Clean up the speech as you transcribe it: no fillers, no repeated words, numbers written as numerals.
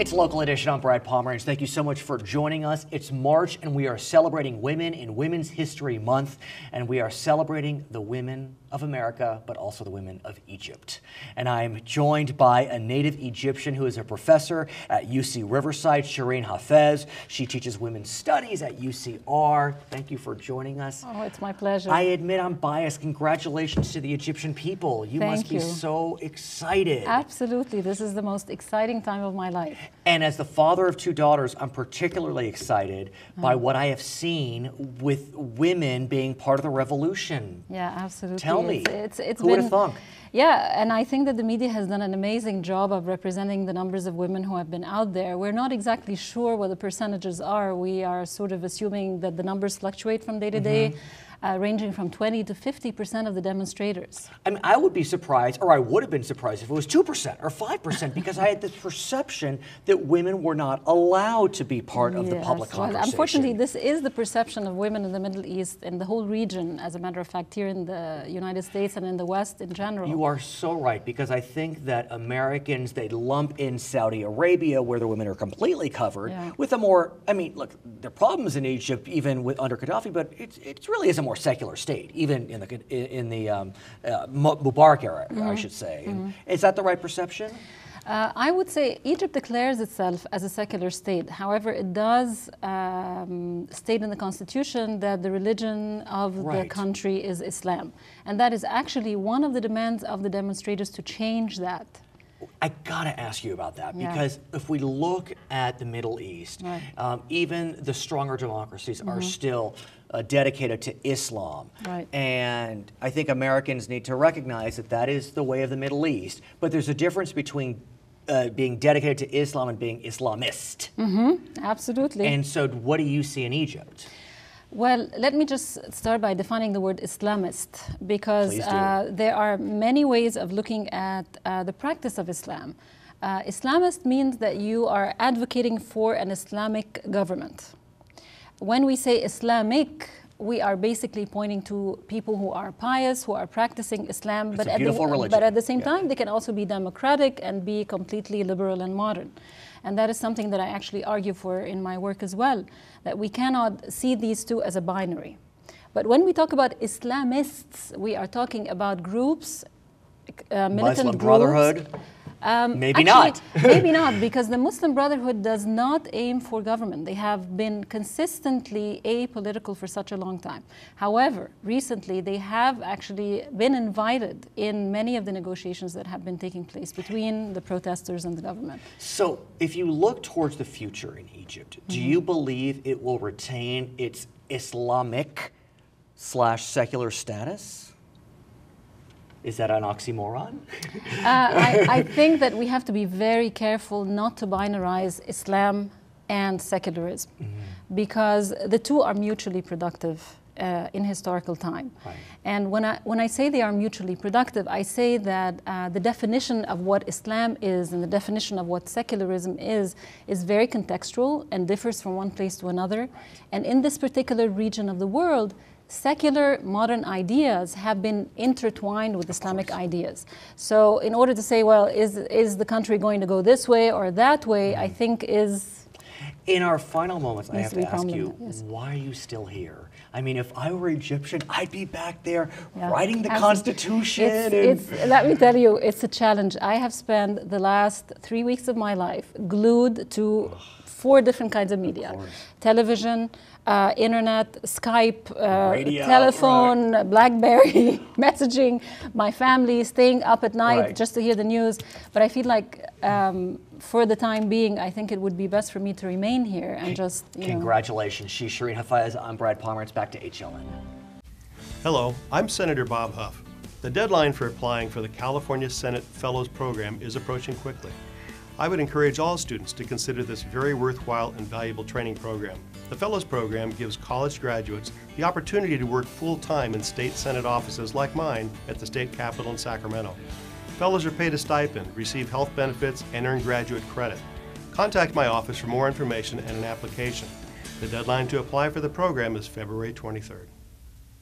It's Local Edition. I'm Brad Pomerance. Thank you so much for joining us. It's March and we are celebrating Women in Women's History Month, and we are celebrating the women of America, but also the women of Egypt. And I'm joined by a native Egyptian who is a professor at UC Riverside, Sherine Hafez. She teaches women's studies at UCR. Thank you for joining us. Oh, it's my pleasure. I admit I'm biased. Congratulations to the Egyptian people. You must be so excited. Absolutely. This is the most exciting time of my life. And as the father of two daughters, I'm particularly excited by what I have seen with women being part of the revolution. Yeah, absolutely. Tell me, it's who would have thunk? Yeah, and I think that the media has done an amazing job of representing the numbers of women who have been out there. We're not exactly sure what the percentages are. We are sort of assuming that the numbers fluctuate from day to day. Ranging from 20 to 50% of the demonstrators. I mean, I would be surprised, or I would have been surprised if it was 2% or 5%, because I had this perception that women were not allowed to be part of the public conversation. Unfortunately, this is the perception of women in the Middle East and the whole region, as a matter of fact, here in the United States and in the West in general. You are so right, because I think that Americans, they lump in Saudi Arabia, where the women are completely covered, with a more, I mean, look, there are problems in Egypt, even under Gaddafi, but it really is a more secular state, even in the Mubarak era, I should say. Is that the right perception? I would say Egypt declares itself as a secular state. However, it does state in the constitution that the religion of the country is Islam. And that is actually one of the demands of the demonstrators to change that. I gotta ask you about that, because if we look at the Middle East, even the stronger democracies are still dedicated to Islam. And I think Americans need to recognize that that is the way of the Middle East. But there's a difference between being dedicated to Islam and being Islamist. Absolutely. And so what do you see in Egypt? Well, let me just start by defining the word Islamist, because there are many ways of looking at the practice of Islam. Islamist means that you are advocating for an Islamic government. When we say Islamic, we are basically pointing to people who are pious, who are practicing Islam, but at the same time, they can also be democratic and be completely liberal and modern. And that is something that I actually argue for in my work as well, that we cannot see these two as a binary. But when we talk about Islamists, we are talking about groups, militant Muslim groups. Brotherhood? Maybe not. Maybe not, because the Muslim Brotherhood does not aim for government. They have been consistently apolitical for such a long time. However, recently they have actually been invited in many of the negotiations that have been taking place between the protesters and the government. So if you look towards the future in Egypt, do you believe it will retain its Islamic/secular status? Is that an oxymoron? I think that we have to be very careful not to binarize Islam and secularism, because the two are mutually productive in historical time. And when I say they are mutually productive, I say that the definition of what Islam is and the definition of what secularism is very contextual and differs from one place to another. And in this particular region of the world, secular modern ideas have been intertwined with Islamic ideas. So in order to say, well, is the country going to go this way or that way, I think is... In our final moments, I have to ask you, why are you still here? I mean, if I were Egyptian, I'd be back there writing the Constitution. Let me tell you, it's a challenge. I have spent the last 3 weeks of my life glued to 4 different kinds of media. Television, internet, Skype, radio, telephone, BlackBerry, messaging, my family, staying up at night just to hear the news. But I feel like for the time being, I think it would be best for me to remain here and just, Congratulations. She's Sherine Hafez. I'm Brad Pomerance. Back to HLN. Hello, I'm Senator Bob Huff. The deadline for applying for the California Senate Fellows Program is approaching quickly. I would encourage all students to consider this very worthwhile and valuable training program. The Fellows Program gives college graduates the opportunity to work full-time in state Senate offices like mine at the state capitol in Sacramento. Fellows are paid a stipend, receive health benefits, and earn graduate credit. Contact my office for more information and an application. The deadline to apply for the program is February 23rd.